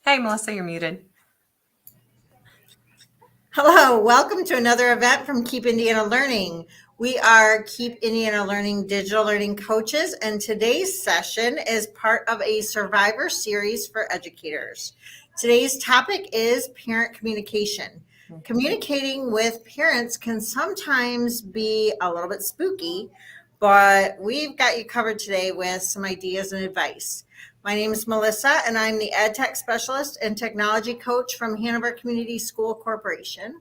Hey, Melissa, you're muted. Hello, welcome to another event from Keep Indiana Learning. We are Keep Indiana Learning digital learning coaches, and today's session is part of a survivor series for educators. Today's topic is parent communication. Communicating with parents can sometimes be a little bit spooky, but we've got you covered today with some ideas and advice. My name is Melissa, and I'm the Ed Tech Specialist and Technology Coach from Hanover Community School Corporation.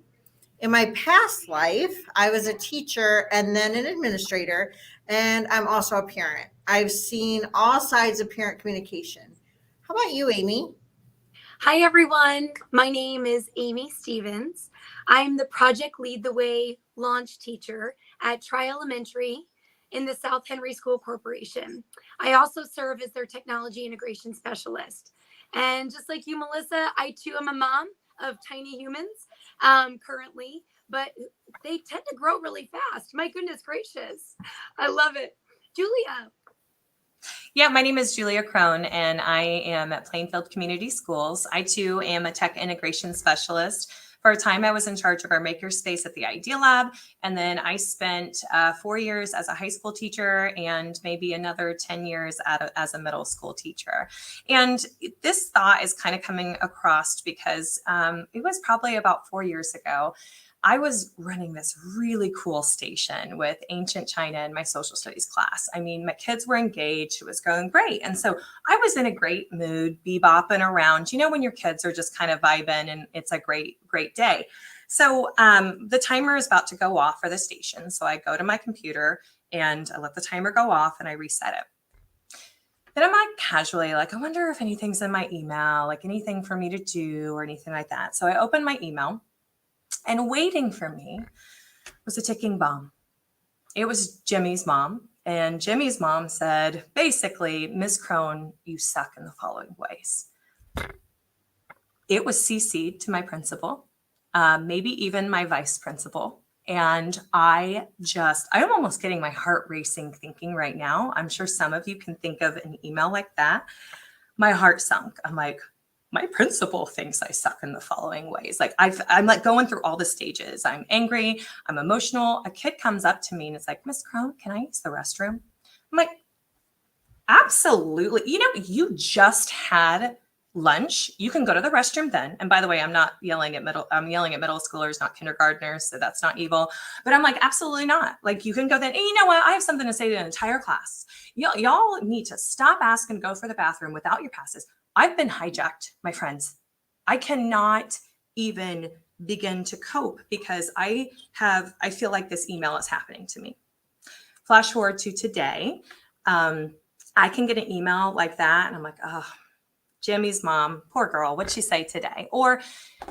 In my past life, I was a teacher and then an administrator, and I'm also a parent. I've seen all sides of parent communication. How about you, Amy? Hi, everyone. My name is Amy Stevens. I'm the Project Lead the Way launch teacher at Tri Elementary in the South Henry School Corporation. I also serve as their technology integration specialist. And just like you, Melissa, I too am a mom of tiny humans currently, but they tend to grow really fast. My goodness gracious. I love it. Julia. Yeah, my name is Julia Crone, and I am at Plainfield Community Schools. I, too, am a tech integration specialist. For a time, I was in charge of our makerspace at the Idea Lab, and then I spent 4 years as a high school teacher and maybe another 10 years as a middle school teacher. And this thought is kind of coming across because it was probably about 4 years ago. I was running this really cool station with ancient China in my social studies class. I mean, my kids were engaged. It was going great. And so I was in a great mood, bebopping around, when your kids are just kind of vibing and it's a great day. So the timer is about to go off for the station. So I go to my computer and I let the timer go off and I reset it. Then I'm like casually like, I wonder if anything's in my email, like anything for me to do or anything like that. So I open my email. And waiting for me was a ticking bomb. It was Jimmy's mom. And Jimmy's mom said, basically, Miss Crone, you suck in the following ways. It was CC'd to my principal, maybe even my vice principal. And I'm almost getting my heart racing thinking right now. I'm sure some of you can think of an email like that. My heart sunk. I'm like, my principal thinks I suck in the following ways. Like I'm like going through all the stages. I'm angry. I'm emotional. A kid comes up to me and it's like, Miss Crone, can I use the restroom? I'm like, absolutely. You just had lunch. You can go to the restroom then. And by the way, I'm yelling at middle schoolers, not kindergartners. So that's not evil. But I'm like, absolutely not. Like you can go then. And you know what? I have something to say to the entire class. Y'all need to stop asking to go for the bathroom without your passes. I've been hijacked, my friends. I cannot even begin to cope because I feel like this email is happening to me. Flash forward to today. I can get an email like that and I'm like, oh, Jimmy's mom, poor girl, what'd she say today? Or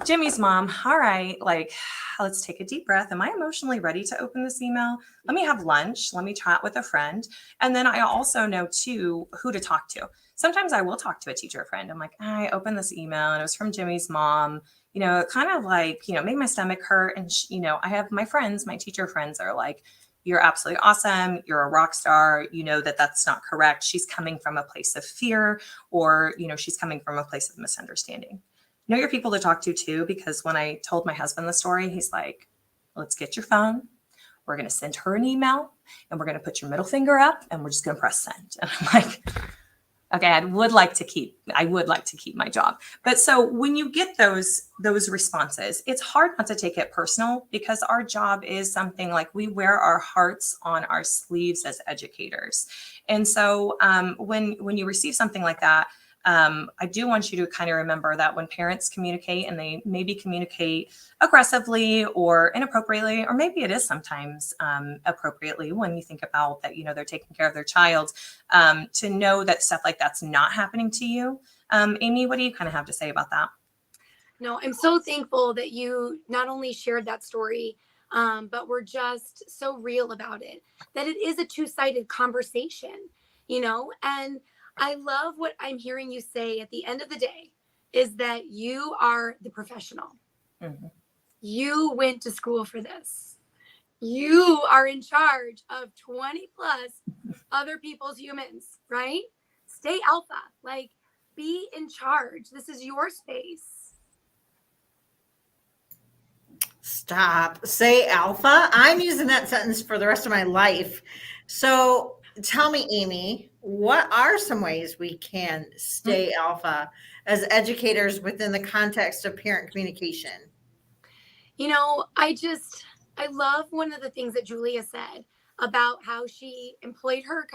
Jimmy's mom, all right, like, let's take a deep breath. Am I emotionally ready to open this email? Let me have lunch. Let me chat with a friend. And then I also know too who to talk to. Sometimes I will talk to a teacher friend. I'm like, I opened this email and it was from Jimmy's mom. It kind of like, made my stomach hurt. And, I have my friends, my teacher friends are like, you're absolutely awesome. You're a rock star. You know that that's not correct. She's coming from a place of fear or, she's coming from a place of misunderstanding. Know your people to talk to too, because when I told my husband the story, he's like, let's get your phone. We're going to send her an email and we're going to put your middle finger up and we're just going to press send. And I'm like, okay, I would like to keep my job. But so when you get those responses, it's hard not to take it personal because our job is something like we wear our hearts on our sleeves as educators. And so when you receive something like that, I do want you to kind of remember that when parents communicate and they maybe communicate aggressively or inappropriately, or maybe it is sometimes appropriately when you think about that, they're taking care of their child, to know that stuff like that's not happening to you. Amy, what do you kind of have to say about that? No, I'm so thankful that you not only shared that story, but we're just so real about it, that it is a two-sided conversation, and I love what I'm hearing you say at the end of the day is that you are the professional. Mm-hmm. You went to school for this. You are in charge of 20 plus other people's humans, right? Stay alpha. Like be in charge. This is your space. Stop. Say alpha. I'm using that sentence for the rest of my life. So tell me, Amy, what are some ways we can stay alpha as educators within the context of parent communication? You know, I love one of the things that Julia said about how she employed her,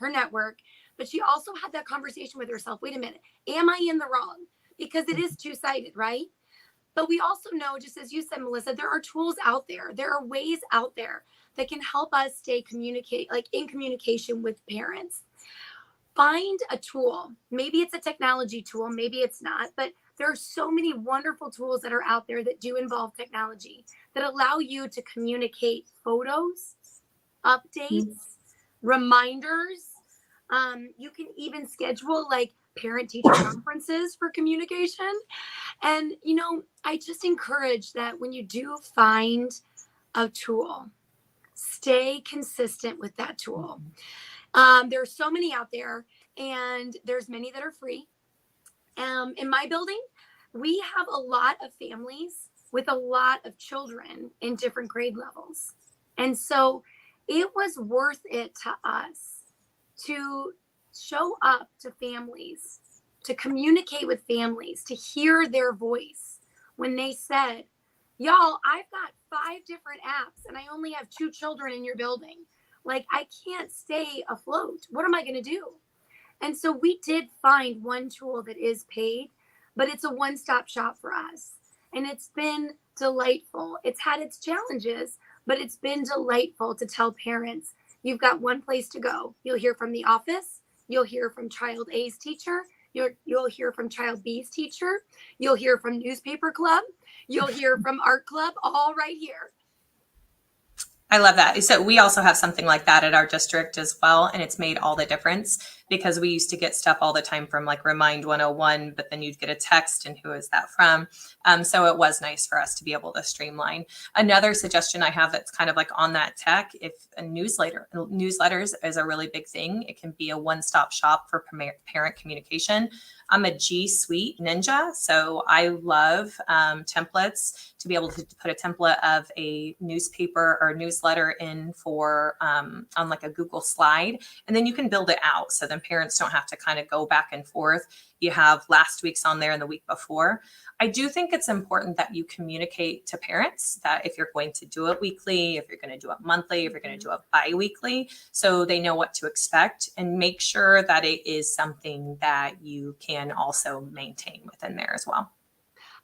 her network, but she also had that conversation with herself. Wait a minute, am I in the wrong? Because it is two-sided, right? But we also know, just as you said, Melissa, there are tools out there. There are ways out there that can help us stay in communication with parents. Find a tool. Maybe it's a technology tool, maybe it's not, but there are so many wonderful tools that are out there that do involve technology that allow you to communicate photos, updates, reminders. You can even schedule like parent teacher conferences for communication. And, I just encourage that when you do find a tool, stay consistent with that tool. There are so many out there, and there's many that are free. In my building, we have a lot of families with a lot of children in different grade levels. And so it was worth it to us to show up to families, to communicate with families, to hear their voice when they said, y'all, I've got 5 different apps and I only have 2 children in your building. Like, I can't stay afloat. What am I going to do? And so we did find one tool that is paid, but it's a one-stop shop for us. And it's been delightful. It's had its challenges, but it's been delightful to tell parents, you've got one place to go. You'll hear from the office. You'll hear from child A's teacher. You'll hear from child B's teacher. You'll hear from newspaper club. You'll hear from art club, all right here. I love that. So we also have something like that at our district as well. And it's made all the difference because we used to get stuff all the time from like Remind 101, but then you'd get a text and who is that from? So it was nice for us to be able to streamline. Another suggestion I have that's kind of like on that tech, if a newsletters is a really big thing, it can be a one-stop shop for parent communication. I'm a G Suite ninja, so I love templates to be able to put a template of a newspaper or newsletter in for on like a Google slide, and then you can build it out. So then parents don't have to kind of go back and forth. You have last week's on there and the week before. I do think it's important that you communicate to parents that if you're going to do it weekly, if you're going to do it monthly, if you're going to do it bi-weekly, so they know what to expect, and make sure that it is something that you can also maintain within there as well.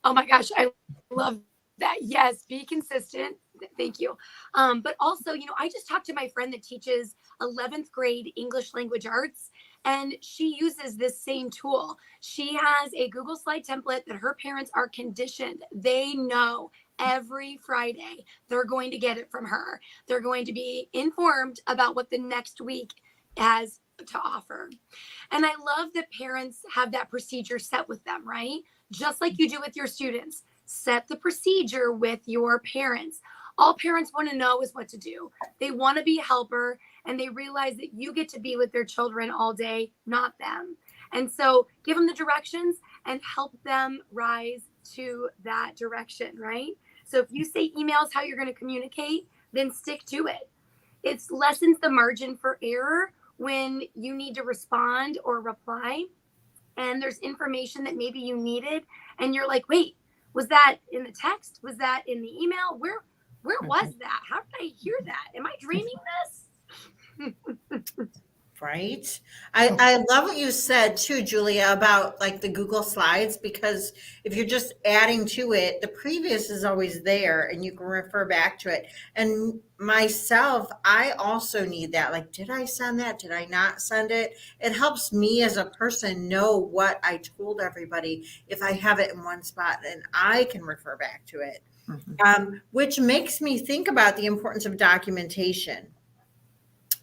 Oh my gosh, I love that. Yes, be consistent. Thank you. But also, I just talked to my friend that teaches 11th grade English language arts, and she uses this same tool. She has a Google slide template that her parents are conditioned. They know every Friday they're going to get it from her. They're going to be informed about what the next week has to offer. And I love that parents have that procedure set with them, right? Just like you do with your students. Set the procedure with your parents. All parents want to know is what to do. They want to be a helper, and they realize that you get to be with their children all day, not them. And so give them the directions and help them rise to that direction, right? So if you say emails how you're going to communicate, then stick to it. It lessens the margin for error when you need to respond or reply, and there's information that maybe you needed, and you're like, wait, was that in the text? Was that in the email? Where was that? How did I hear that? Am I dreaming this? Right. I love what you said too, Julia, about like the Google Slides, because if you're just adding to it, the previous is always there and you can refer back to it. And myself, I also need that. Like, did I send that? Did I not send it? It helps me as a person know what I told everybody if I have it in one spot and I can refer back to it. Which makes me think about the importance of documentation.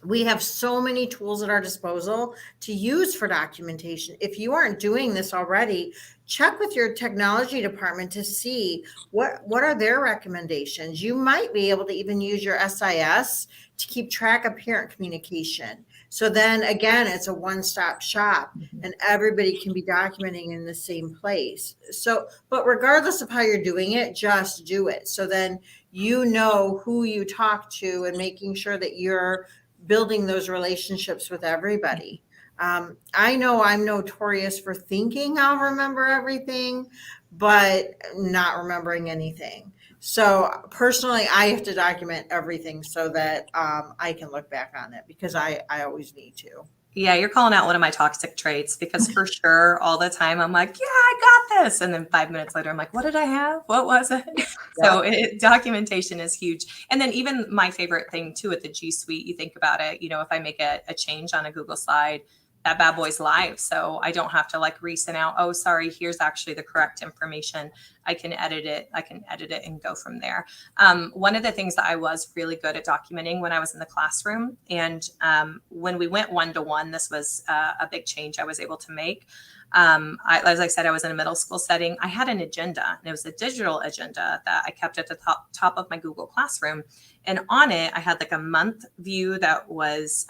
We have so many tools at our disposal to use for documentation. If you aren't doing this already, check with your technology department to see what are their recommendations. You might be able to even use your SIS to keep track of parent communication. So then again, it's a one-stop shop Mhm. and everybody can be documenting in the same place. So, but regardless of how you're doing it, just do it. So then you know who you talk to and making sure that you're building those relationships with everybody. I know I'm notorious for thinking I'll remember everything, but not remembering anything. So personally, I have to document everything so that I can look back on it because I always need to. Yeah, you're calling out one of my toxic traits because for sure, all the time I'm like, yeah, I got this. And then 5 minutes later, I'm like, what did I have? What was it? Yeah. So documentation is huge. And then even my favorite thing too at the G Suite, you think about it, if I make a change on a Google slide, that bad boy's live. So I don't have to like resend out, oh, sorry, here's actually the correct information. I can edit it. And go from there. One of the things that I was really good at documenting when I was in the classroom, and when we went one-to-one, this was a big change I was able to make. As I said, I was in a middle school setting. I had an agenda, and it was a digital agenda that I kept at the top of my Google Classroom. And on it, I had like a month view that was,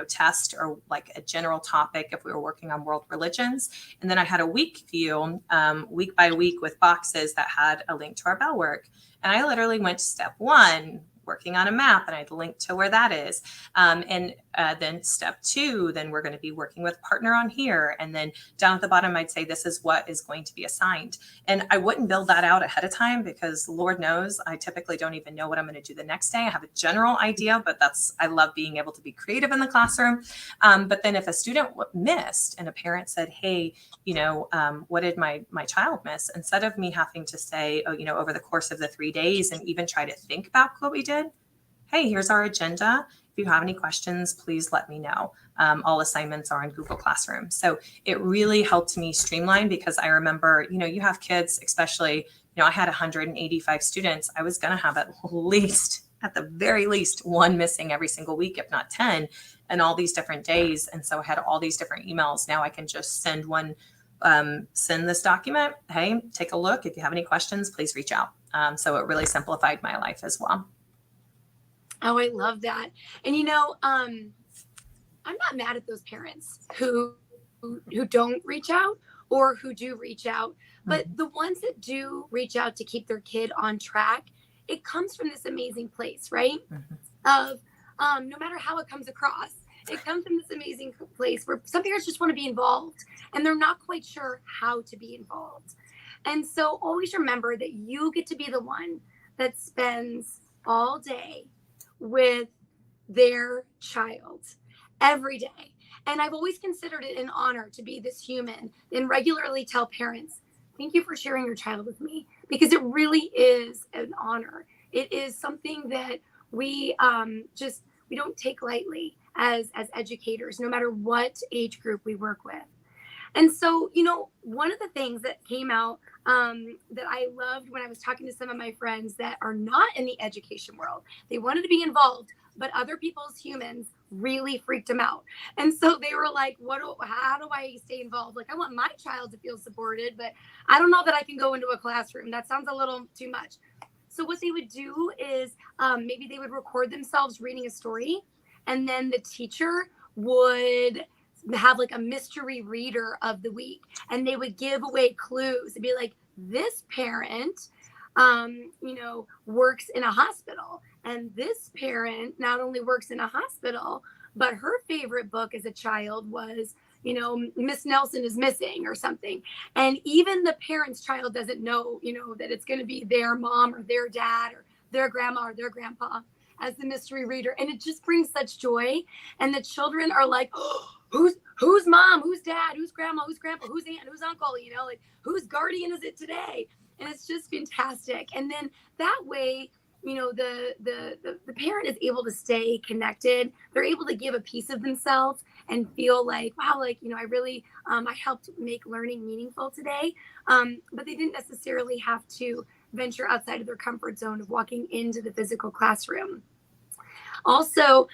test or like a general topic if we were working on world religions. And then I had a week view, week by week with boxes that had a link to our bell work. And I literally went to step 1, working on a map, and I'd link to where that is. And then step 2, then we're going to be working with partner on here. And then down at the bottom, I'd say this is what is going to be assigned. And I wouldn't build that out ahead of time because Lord knows, I typically don't even know what I'm going to do the next day. I have a general idea, but I love being able to be creative in the classroom. But then if a student missed and a parent said, hey, what did my child miss? Instead of me having to say, oh, over the course of the 3 days and even try to think back what we did, hey, here's our agenda. If you have any questions, please let me know. All assignments are in Google Classroom. So it really helped me streamline because I remember, you have kids, especially, I had 185 students. I was going to have at the very least, one missing every single week, if not 10, and all these different days. And so I had all these different emails. Now I can just send this document. Hey, take a look. If you have any questions, please reach out. So it really simplified my life as well. Oh, I love that. And I'm not mad at those parents who don't reach out or who do reach out, but the ones that do reach out to keep their kid on track, it comes from this amazing place, right? Of no matter how it comes across, it comes from this amazing place where some parents just want to be involved and they're not quite sure how to be involved. And so always remember that you get to be the one that spends all day with their child every day. And I've always considered it an honor to be this human and regularly tell parents, thank you for sharing your child with me, because it really is an honor. It is something that we don't take lightly as educators, no matter what age group we work with. And so, one of the things that came out that I loved when I was talking to some of my friends that are not in the education world, they wanted to be involved, but other people's humans really freaked them out. And so they were like, how do I stay involved? Like, I want my child to feel supported, but I don't know that I can go into a classroom. That sounds a little too much. So what they would do is maybe they would record themselves reading a story, and then the teacher would have like a mystery reader of the week, and they would give away clues and be like, this parent works in a hospital, and this parent not only works in a hospital, but her favorite book as a child was Miss Nelson is Missing or something. And even the parent's child doesn't know that it's going to be their mom or their dad or their grandma or their grandpa as the mystery reader. And it just brings such joy, and the children are like, oh, who's mom, who's dad, who's grandma, who's grandpa, who's aunt, who's uncle, like whose guardian is it today? And it's just fantastic. And then that way, the parent is able to stay connected. They're able to give a piece of themselves and feel like, wow, I really, I helped make learning meaningful today. But they didn't necessarily have to venture outside of their comfort zone of walking into the physical classroom. Also,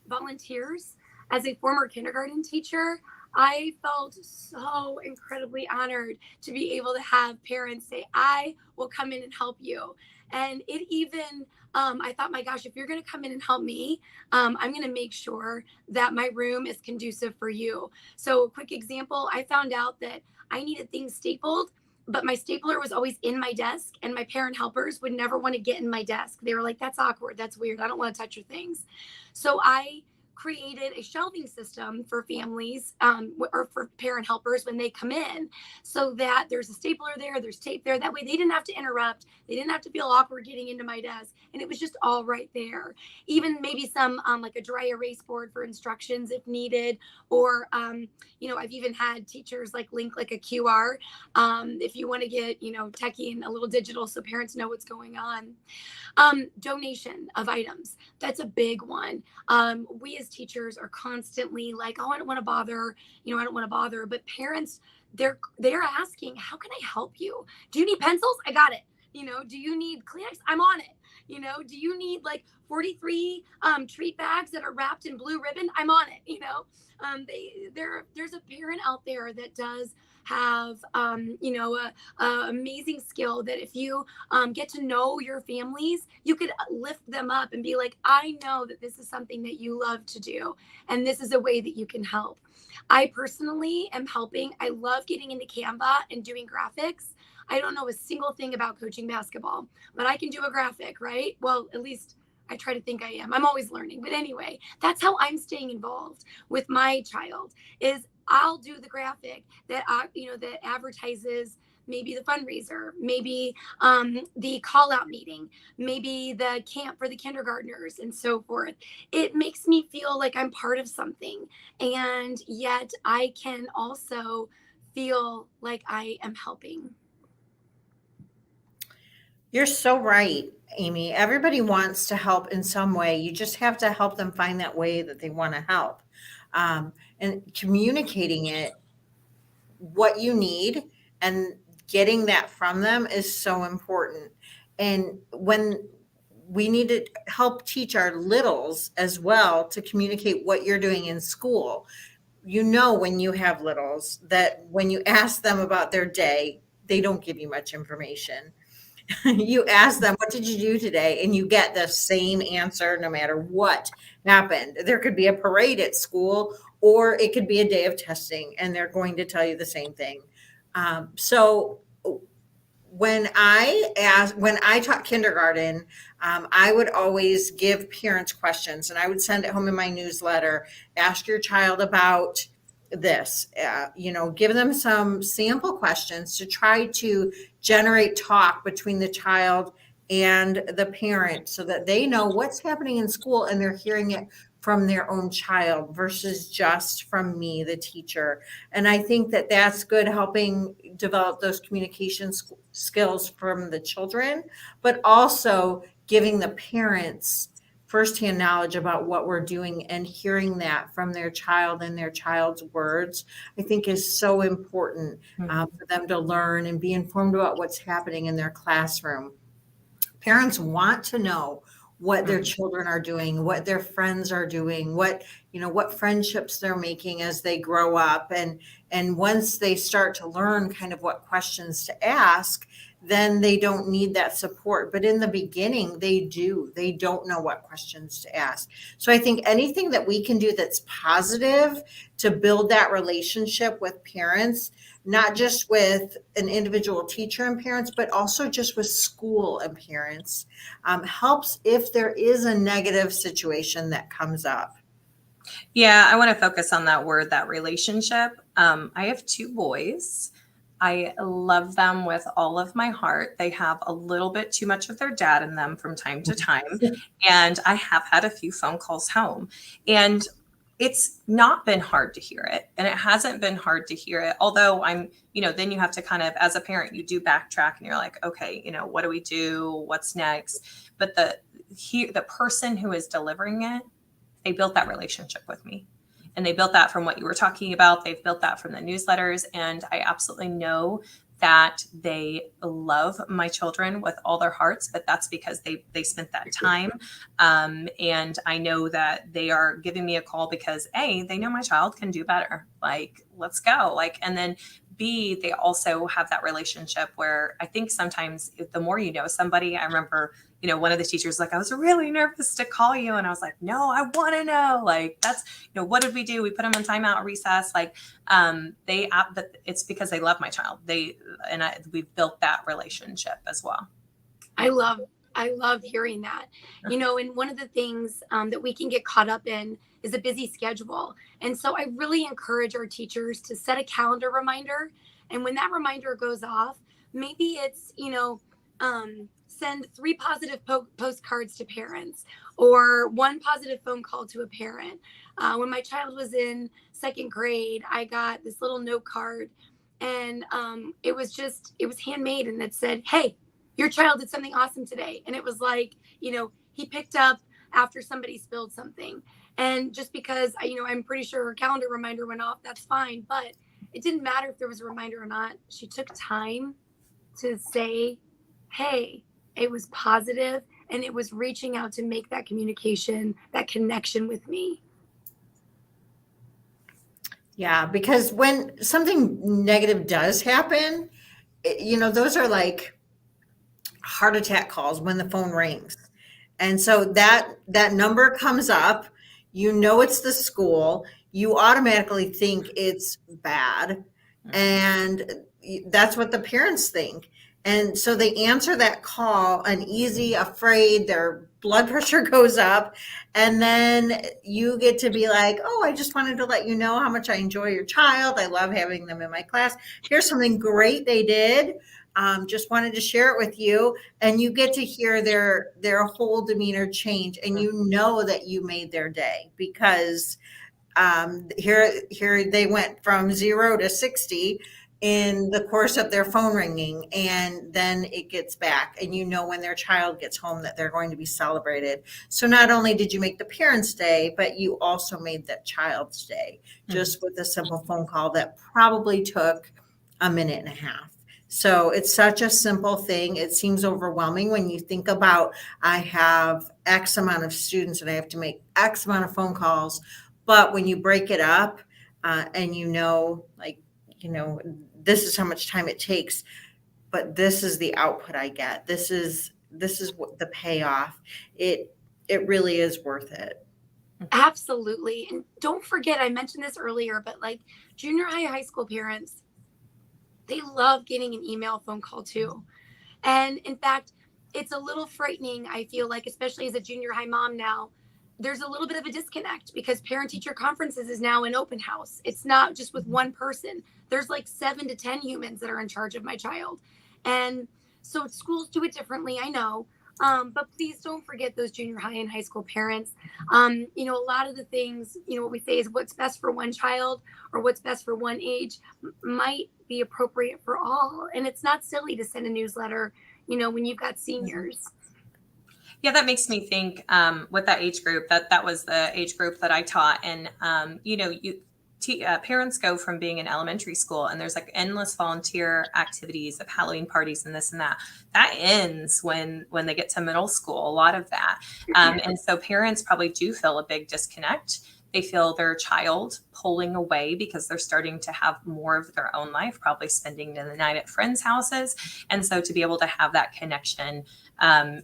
volunteers. As a former kindergarten teacher, I felt so incredibly honored to be able to have parents say, I will come in and help you. And it even, I thought, my gosh, if you're going to come in and help me, I'm going to make sure that my room is conducive for you. So a quick example, I found out that I needed things stapled, but my stapler was always in my desk, and my parent helpers would never want to get in my desk. They were like, that's awkward. That's weird. I don't want to touch your things. So I created a shelving system for families, or for parent helpers when they come in, so that there's a stapler there, there's tape there. That way they didn't have to interrupt. They didn't have to feel awkward getting into my desk. And it was just all right there. Even maybe some like a dry erase board for instructions if needed. Or, I've even had teachers like link like a QR, if you want to get, techie and a little digital so parents know what's going on. Donation of items. That's a big one. We as teachers are constantly like, oh, I don't want to bother, I don't want to bother. But parents, they're asking, how can I help you? Do you need pencils? I got it. Do you need Kleenex? I'm on it. Do you need like 43 treat bags that are wrapped in blue ribbon? I'm on it. There's a parent out there that does have a amazing skill that if you get to know your families, you could lift them up and be like, I know that this is something that you love to do, and this is a way that you can help. I personally am helping. I love getting into Canva and doing graphics. I don't know a single thing about coaching basketball, but I can do a graphic, right? Well, at least I try to think I am. I'm always learning. But anyway, that's how I'm staying involved with my child. Is I'll do the graphic that that advertises maybe the fundraiser, maybe the call out meeting, maybe the camp for the kindergartners and so forth. It makes me feel like I'm part of something, and yet I can also feel like I am helping. You're so right, Amy. Everybody wants to help in some way. You just have to help them find that way that they want to help. And communicating it, what you need, and getting that from them is so important. And when we need to help teach our littles as well to communicate what you're doing in school. When you have littles, that when you ask them about their day, they don't give you much information. You ask them, what did you do today? And you get the same answer no matter what happened. There could be a parade at school, or it could be a day of testing, and they're going to tell you the same thing. So when I taught kindergarten, I would always give parents questions, and I would send it home in my newsletter. Ask your child about this, give them some sample questions to try to generate talk between the child and the parent so that they know what's happening in school and they're hearing it from their own child versus just from me, the teacher. And I think that that's good, helping develop those communication skills from the children, but also giving the parents firsthand knowledge about what we're doing and hearing that from their child and their child's words, I think is so important for them to learn and be informed about what's happening in their classroom. Parents want to know what their children are doing, what their friends are doing, what friendships they're making as they grow up. And once they start to learn kind of what questions to ask, then they don't need that support. But in the beginning, they don't know what questions to ask. So I think anything that we can do that's positive to build that relationship with parents, not just with an individual teacher and parents, but also just with school and parents, helps if there is a negative situation that comes up. Yeah, I want to focus on that word, that relationship. I have 2 boys. I love them with all of my heart. They have a little bit too much of their dad in them from time to time. And I have had a few phone calls home. And it's not been hard to hear it. And it hasn't been hard to hear it. Although then you have to kind of, as a parent, you do backtrack and you're like, okay, what do we do? What's next? But the person who is delivering it, they built that relationship with me. And they built that from what you were talking about. They've built that from the newsletters. And I absolutely know that they love my children with all their hearts, but that's because they spent that time. And I know that they are giving me a call because A, they know my child can do better. Like, let's go. And then B, they also have that relationship where I think sometimes the more you know somebody, I remember, one of the teachers, like, I was really nervous to call you. And I was like, no, I want to know, like, that's, what did we do? We put them in timeout, recess. Like, but it's because they love my child. We've built that relationship as well. I love hearing that. And one of the things that we can get caught up in is a busy schedule. And so I really encourage our teachers to set a calendar reminder. And when that reminder goes off, maybe it's, send 3 positive postcards to parents or 1 positive phone call to a parent. When my child was in 2nd grade, I got this little note card, and it was handmade, and it said, "Hey, your child did something awesome today." And it was like, he picked up after somebody spilled something. And just because I'm pretty sure her calendar reminder went off, that's fine. But it didn't matter if there was a reminder or not. She took time to say, hey, it was positive, and it was reaching out to make that communication, that connection with me. Yeah, because when something negative does happen, those are like heart attack calls when the phone rings. And so that number comes up, it's the school, you automatically think it's bad, and that's what the parents think. And so they answer that call uneasy, afraid, their blood pressure goes up. And then you get to be like, oh, I just wanted to let you know how much I enjoy your child. I love having them in my class. Here's something great they did. Just wanted to share it with you. And you get to hear their whole demeanor change. And that you made their day, because here they went from 0 to 60 in the course of their phone ringing, and then it gets back, and when their child gets home that they're going to be celebrated. So not only did you make the parents' day, but you also made that child's day, just with a simple phone call that probably took a minute and a half. So it's such a simple thing. It seems overwhelming when you think about, I have X amount of students and I have to make X amount of phone calls. But when you break it up, and this is how much time it takes, but this is the output I get. This is what the payoff. It really is worth it. Absolutely. And don't forget, I mentioned this earlier, but like junior high school parents, they love getting an email, phone call too. And in fact, it's a little frightening, I feel like, especially as a junior high mom now. There's a little bit of a disconnect because parent-teacher conferences is now an open house. It's not just with one person. There's like 7 to 10 humans that are in charge of my child. And so schools do it differently, I know. But please don't forget those junior high and high school parents. A lot of the things, what we say is what's best for one child or what's best for one age might be appropriate for all. And it's not silly to send a newsletter, when you've got seniors. Yeah, that makes me think with that age group, that was the age group that I taught. And, parents go from being in elementary school and there's like endless volunteer activities of Halloween parties and this and that. That ends when they get to middle school, a lot of that. And so parents probably do feel a big disconnect. They feel their child pulling away because they're starting to have more of their own life, probably spending the night at friends' houses. And so to be able to have that connection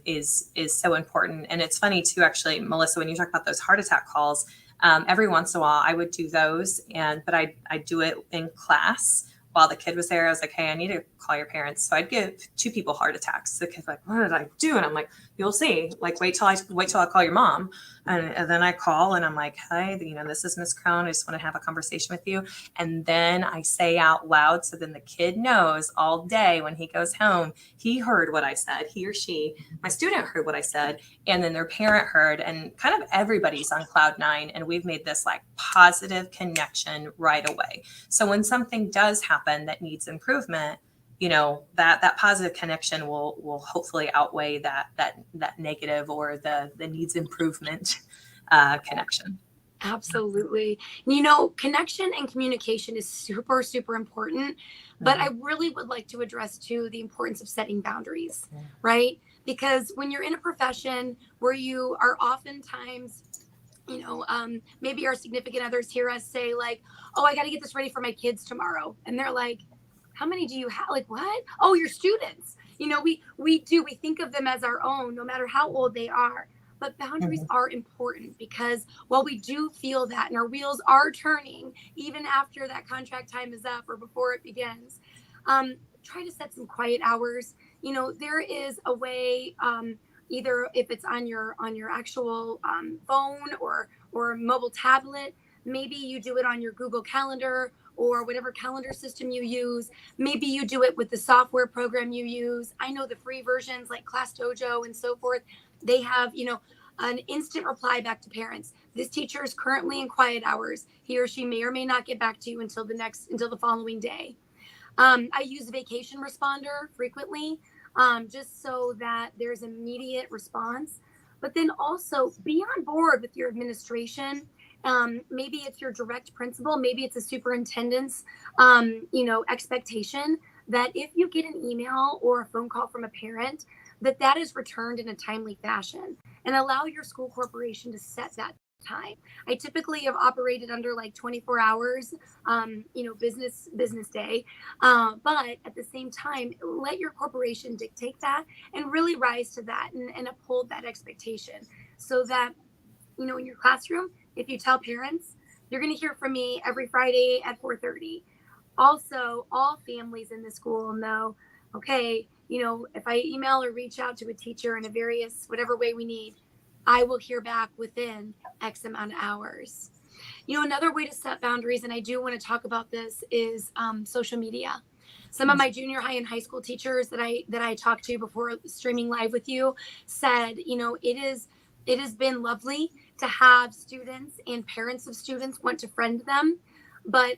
is so important. And it's funny too, actually, Melissa, when you talk about those heart attack calls, every once in a while I would do those, but I do it in class. While the kid was there, I was like, hey, I need to call your parents. So I'd give 2 people heart attacks. The kid's like, what did I do? And I'm like, you'll see. Like, wait till I call your mom. And then I call and I'm like, hi, this is Miss Crone. I just want to have a conversation with you. And then I say out loud, so then the kid knows all day when he goes home, he heard what I said, he or she, my student heard what I said, and then their parent heard, and kind of everybody's on cloud 9. And we've made this like positive connection right away. So when something does happen that needs improvement, that positive connection will hopefully outweigh that negative or the needs improvement connection. Absolutely. Connection and communication is super, super important. But I really would like to address too the importance of setting boundaries, right? Because when you're in a profession where you are oftentimes, maybe our significant others hear us say like, oh, I got to get this ready for my kids tomorrow. And they're like, how many do you have? Like, what? Oh, your students. You know, we think of them as our own, no matter how old they are. But boundaries Mhm. are important because while we do feel that and our wheels are turning, even after that contract time is up or before it begins, try to set some quiet hours. You know, there is a way, either if it's on your actual phone or mobile tablet, maybe you do it on your Google Calendar or whatever calendar system you use. Maybe you do it with the software program you use. I know the free versions like Class Dojo and so forth, they have, you know, an instant reply back to parents. This teacher is currently in quiet hours. He or she may or may not get back to you until the following day. I use Vacation Responder frequently, just so that there's immediate response. But then also be on board with your administration. Maybe it's your direct principal, maybe it's a superintendent's, you know, expectation that if you get an email or a phone call from a parent, that that is returned in a timely fashion, and allow your school corporation to set that time. I typically have operated under like 24 hours, you know, business day. But at the same time, let your corporation dictate that and really rise to that and uphold that expectation so that, you know, in your classroom, if you tell parents, you're going to hear from me every Friday at 4:30. Also, all families in the school know, okay, you know, if I email or reach out to a teacher in a various, whatever way we need, I will hear back within X amount of hours. You know, another way to set boundaries, and I do want to talk about this, is social media. Some of my junior high and high school teachers that I talked to before streaming live with you said, you know, it has been lovely to have students and parents of students want to friend them, but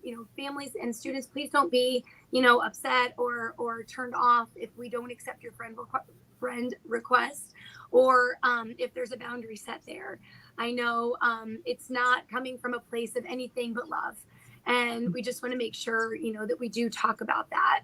you know, families and students, please don't be, you know, upset or turned off if we don't accept your friend request, or if there's a boundary set there. I know it's not coming from a place of anything but love. And we just want to make sure, you know, that we do talk about that.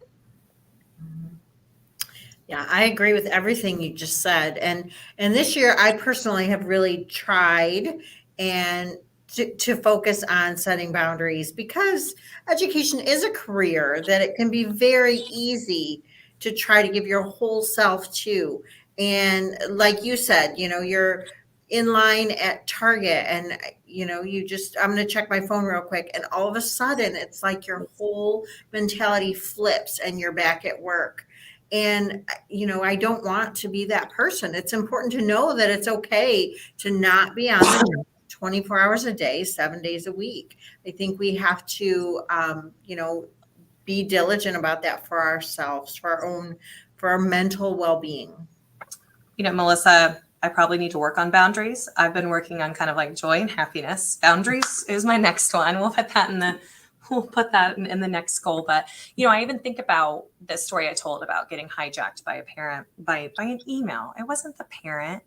Yeah, I agree with everything you just said. And this year I personally have really tried and to focus on setting boundaries because education is a career that it can be very easy to try to give your whole self to. And like you said, you know, you're in line at Target and you know, you just I'm going to check my phone real quick and all of a sudden it's like your whole mentality flips and you're back at work. And, you know, I don't want to be that person. It's important to know that it's okay to not be on the job 24 hours a day, 7 days a week. I think we have to, you know, be diligent about that for ourselves, for our mental well being. You know, Melissa, I probably need to work on boundaries. I've been working on kind of like joy and happiness. Boundaries is my next one. We'll put that in the next goal. But you know, I even think about this story I told about getting hijacked by a parent by an email. It wasn't the parent.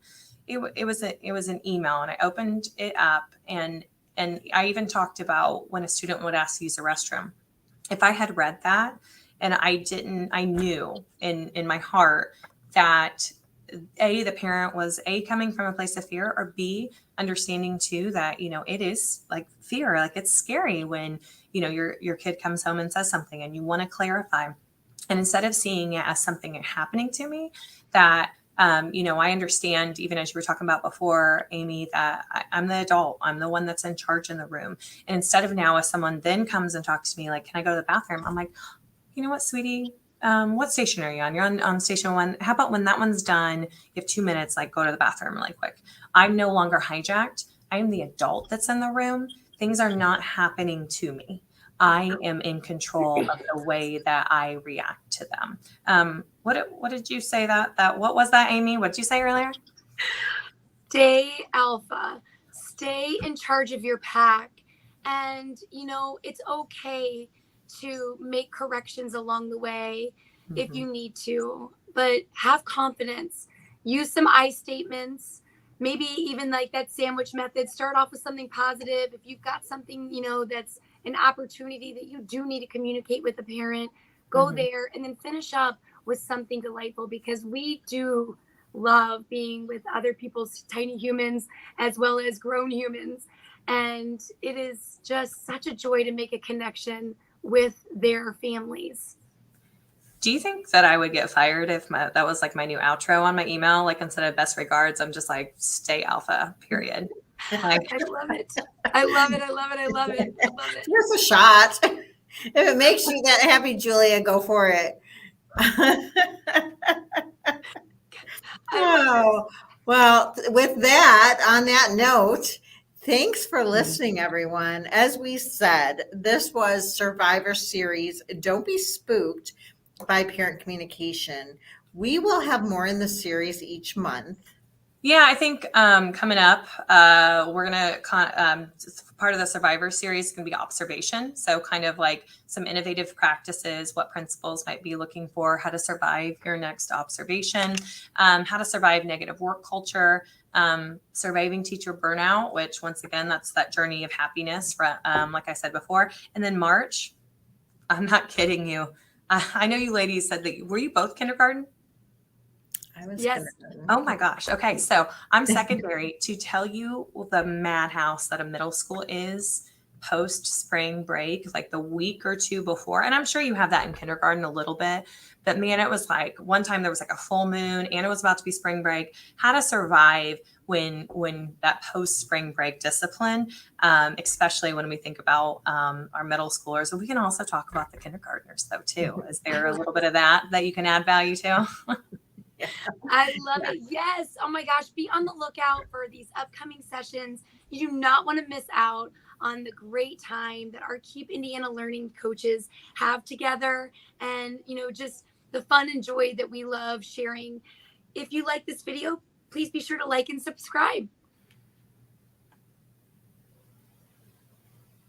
It was an email, and I opened it up and I even talked about when a student would ask to use the restroom. If I had read that and I knew in my heart that A, the parent was A, coming from a place of fear, or B, understanding too that, you know, it is like fear, like it's scary when, you know, your kid comes home and says something and you want to clarify. And instead of seeing it as something happening to me, that you know, I understand, even as you were talking about before, Amy, that I'm the adult. I'm the one that's in charge in the room. And instead of now, if someone then comes and talks to me, like, can I go to the bathroom? I'm like, you know what, sweetie? What station are you on? You're on station one. How about when that one's done, you have 2 minutes, like go to the bathroom really quick. I'm no longer hijacked. I am the adult that's in the room. Things are not happening to me. I am in control of the way that I react to them. What did you say what was that, Amy? What did you say earlier? Stay alpha, stay in charge of your pack. And, you know, it's okay to make corrections along the way if you need to, but have confidence. Use some I statements, maybe even like that sandwich method. Start off with something positive. If you've got something, you know, that's an opportunity that you do need to communicate with a parent, go there and then finish up with something delightful, because we do love being with other people's tiny humans as well as grown humans. And it is just such a joy to make a connection with their families. Do you think that I would get fired if that was like my new outro on my email? Like instead of best regards, I'm just like stay alpha, period. Like, I love it. I love it. I love it. I love it. I love it. Here's a shot. If it makes you that happy, Julia, go for it. Oh, well, with that, on that note, thanks for listening, everyone. As we said, this was Survivor Series Don't Be Spooked by Parent Communication. We will have more in the series each month. yeah, I think coming up, we're gonna part of the Survivor series is gonna be observation. So kind of like some innovative practices, what principals might be looking for, how to survive your next observation, how to survive negative work culture, surviving teacher burnout, which once again, that's that journey of happiness, like I said before. And then March, I'm not kidding you. I know you ladies said that, were you both kindergarten? I was Yes. Oh my gosh. Okay. So I'm secondary. To tell you the madhouse that a middle school is post spring break, like the week or two before. And I'm sure you have that in kindergarten a little bit. But man, it was like one time there was like a full moon and it was about to be spring break. How to survive when that post spring break discipline, especially when we think about our middle schoolers. And we can also talk about the kindergartners though too. Is there a little bit of that you can add value to? I love it. Yes. Oh my gosh. Be on the lookout for these upcoming sessions. You do not want to miss out on the great time that our Keep Indiana Learning coaches have together, and, just the fun and joy that we love sharing. If you like this video, please be sure to like and subscribe.